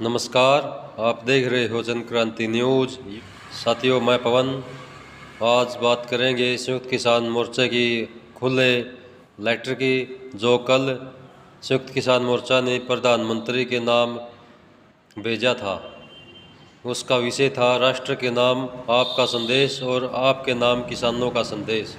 नमस्कार, आप देख रहे हो जन क्रांति न्यूज। साथियों, मैं पवन। आज बात करेंगे संयुक्त किसान मोर्चे की खुले लेटर की, जो कल संयुक्त किसान मोर्चा ने प्रधानमंत्री के नाम भेजा था। उसका विषय था राष्ट्र के नाम आपका संदेश और आपके नाम किसानों का संदेश।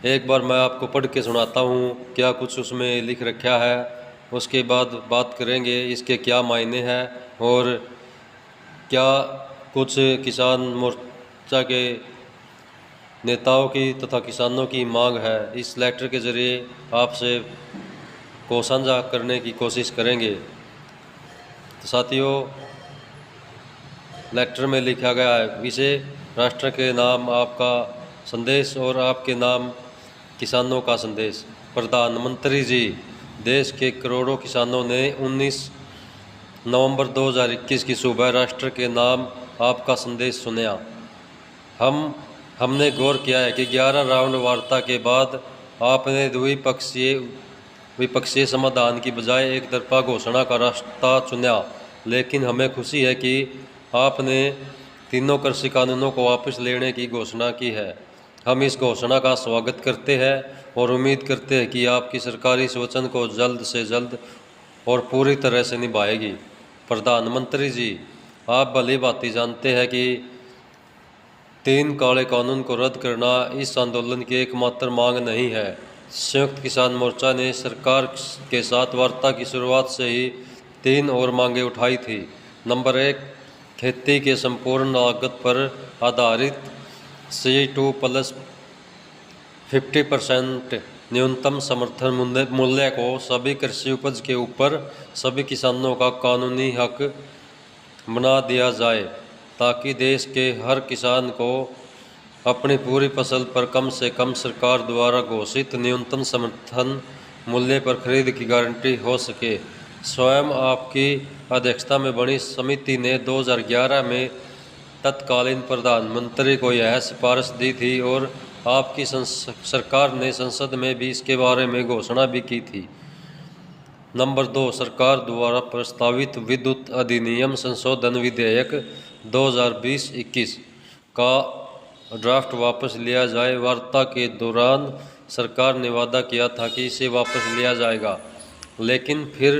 एक बार मैं आपको पढ़ के सुनाता हूँ क्या कुछ उसमें लिख रखा है। उसके बाद बात करेंगे इसके क्या मायने हैं और क्या कुछ किसान मोर्चा के नेताओं की तथा किसानों की मांग है। इस लेटर के ज़रिए आपसे को साझा करने की कोशिश करेंगे। तो साथियों, लेटर में लिखा गया है विषय राष्ट्र के नाम आपका संदेश और आपके नाम किसानों का संदेश। प्रधानमंत्री जी, देश के करोड़ों किसानों ने 19 नवंबर 2021 की सुबह राष्ट्र के नाम आपका संदेश सुना। हमने गौर किया है कि 11 राउंड वार्ता के बाद आपने विपक्षीय समाधान की बजाय एक तरफा घोषणा का रास्ता चुना। लेकिन हमें खुशी है कि आपने तीनों कृषि कानूनों को वापस लेने की घोषणा की है। हम इस घोषणा का स्वागत करते हैं और उम्मीद करते हैं कि आपकी सरकार इस वचन को जल्द से जल्द और पूरी तरह से निभाएगी। प्रधानमंत्री जी, आप भली भांति जानते हैं कि 3 काले कानून को रद्द करना इस आंदोलन की एकमात्र मांग नहीं है। संयुक्त किसान मोर्चा ने सरकार के साथ वार्ता की शुरुआत से ही 3 और मांगें उठाई थी। नंबर 1, खेती के संपूर्ण लागत पर आधारित CO2 प्लस 50% न्यूनतम समर्थन मूल्य को सभी कृषि उपज के ऊपर सभी किसानों का कानूनी हक बना दिया जाए, ताकि देश के हर किसान को अपनी पूरी फसल पर कम से कम सरकार द्वारा घोषित न्यूनतम समर्थन मूल्य पर खरीद की गारंटी हो सके। स्वयं आपकी अध्यक्षता में बनी समिति ने 2011 में तत्कालीन प्रधानमंत्री को यह सिफारिश दी थी और आपकी सरकार ने संसद में भी इसके बारे में घोषणा भी की थी। नंबर 2, सरकार द्वारा प्रस्तावित विद्युत अधिनियम संशोधन विधेयक 2020-21 का ड्राफ्ट वापस लिया जाए। वार्ता के दौरान सरकार ने वादा किया था कि इसे वापस लिया जाएगा, लेकिन फिर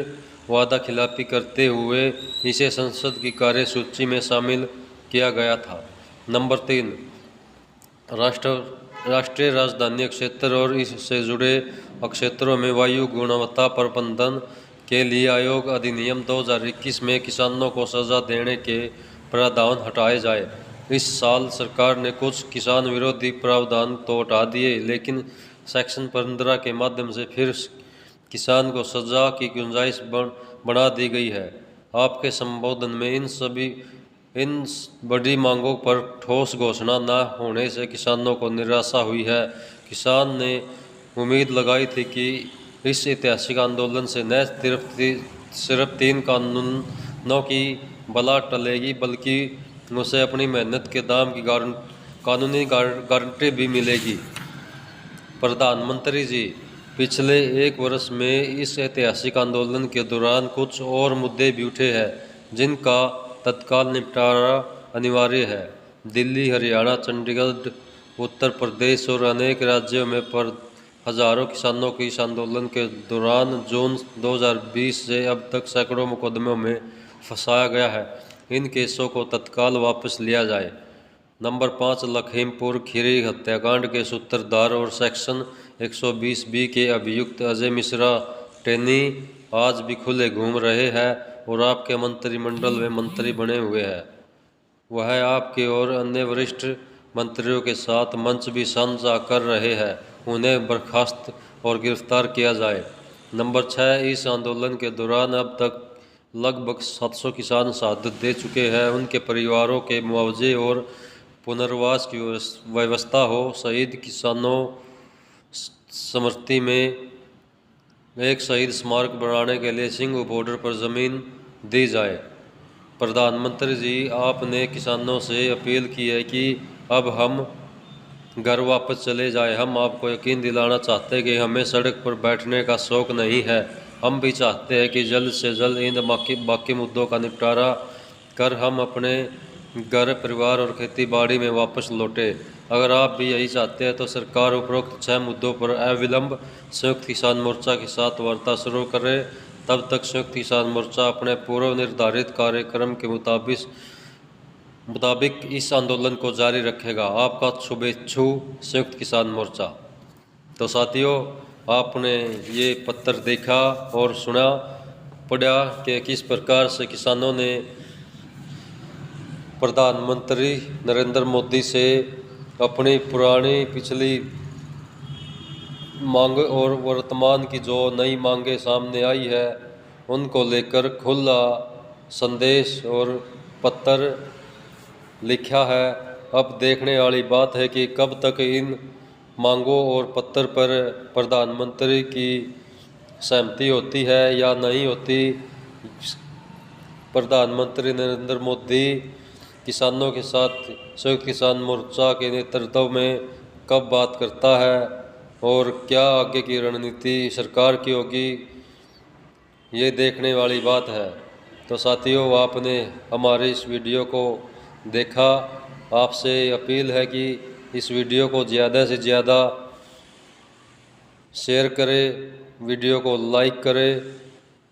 वादा खिलाफी करते हुए इसे संसद की कार्यसूची में शामिल किया गया था। नंबर 3, राष्ट्रीय राजधानी क्षेत्र और इससे जुड़े क्षेत्रों में वायु गुणवत्ता प्रबंधन के लिए आयोग अधिनियम 2021 में किसानों को सजा देने के प्रावधान हटाए जाए। इस साल सरकार ने कुछ किसान विरोधी प्रावधान तो हटा दिए, लेकिन सेक्शन 15 के माध्यम से फिर किसान को सजा की गुंजाइश बढ़ा दी गई है। आपके संबोधन में इन बड़ी मांगों पर ठोस घोषणा न होने से किसानों को निराशा हुई है। किसान ने उम्मीद लगाई थी कि इस ऐतिहासिक आंदोलन से न सिर्फ 3 कानूनों की बला टलेगी, बल्कि उसे अपनी मेहनत के दाम की कानूनी गारंटी भी मिलेगी। प्रधानमंत्री जी, पिछले 1 वर्ष में इस ऐतिहासिक आंदोलन के दौरान कुछ और मुद्दे भी उठे हैं जिनका तत्काल निपटारा अनिवार्य है। दिल्ली, हरियाणा, चंडीगढ़, उत्तर प्रदेश और अनेक राज्यों में हजारों किसानों को इस आंदोलन के दौरान जून 2020 से अब तक सैकड़ों मुकदमों में फंसाया गया है। इन केसों को तत्काल वापस लिया जाए। नंबर 5, लखीमपुर खीरी हत्याकांड के सूत्रधार और सेक्शन 120B के अभियुक्त अजय मिश्रा टेनी आज भी खुले घूम रहे हैं और आपके मंत्रिमंडल में मंत्री बने हुए हैं। वह आपके और अन्य वरिष्ठ मंत्रियों के साथ मंच भी साझा कर रहे हैं। उन्हें बर्खास्त और गिरफ्तार किया जाए। नंबर 6, इस आंदोलन के दौरान अब तक लगभग 700 किसान शहादत दे चुके हैं। उनके परिवारों के मुआवजे और पुनर्वास की व्यवस्था हो। शहीद किसानों स्मृति में एक शहीद स्मारक बनाने के लिए सिंघू बॉर्डर पर ज़मीन दी जाए। प्रधानमंत्री जी, आपने किसानों से अपील की है कि अब हम घर वापस चले जाएं। हम आपको यकीन दिलाना चाहते हैं कि हमें सड़क पर बैठने का शौक़ नहीं है। हम भी चाहते हैं कि जल्द से जल्द इन बाकी मुद्दों का निपटारा कर हम अपने घर, परिवार और खेती बाड़ी में वापस लौटे। अगर आप भी यही चाहते हैं तो सरकार उपरोक्त 6 मुद्दों पर अविलंब संयुक्त किसान मोर्चा के साथ वार्ता शुरू करे। तब तक संयुक्त किसान मोर्चा अपने पूर्व निर्धारित कार्यक्रम के मुताबिक इस आंदोलन को जारी रखेगा। आपका शुभेच्छु, संयुक्त किसान मोर्चा। तो साथियों, आपने ये पत्र देखा और सुना, पढ़ा कि किस प्रकार से किसानों ने प्रधानमंत्री नरेंद्र मोदी से अपनी पुरानी पिछली मांग और वर्तमान की जो नई मांगें सामने आई है उनको लेकर खुला संदेश और पत्र लिखा है। अब देखने वाली बात है कि कब तक इन मांगों और पत्र पर प्रधानमंत्री की सहमति होती है या नहीं होती। प्रधानमंत्री नरेंद्र मोदी किसानों के साथ संयुक्त किसान मोर्चा के नेतृत्व में कब बात करता है और क्या आगे की रणनीति सरकार की होगी, ये देखने वाली बात है। तो साथियों, आपने हमारे इस वीडियो को देखा। आपसे अपील है कि इस वीडियो को ज़्यादा से ज़्यादा शेयर करें, वीडियो को लाइक करें,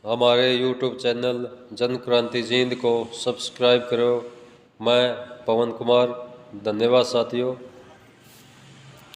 हमारे यूट्यूब चैनल जन क्रांति जींद को सब्सक्राइब करो। मैं पवन कुमार, धन्यवाद साथियों।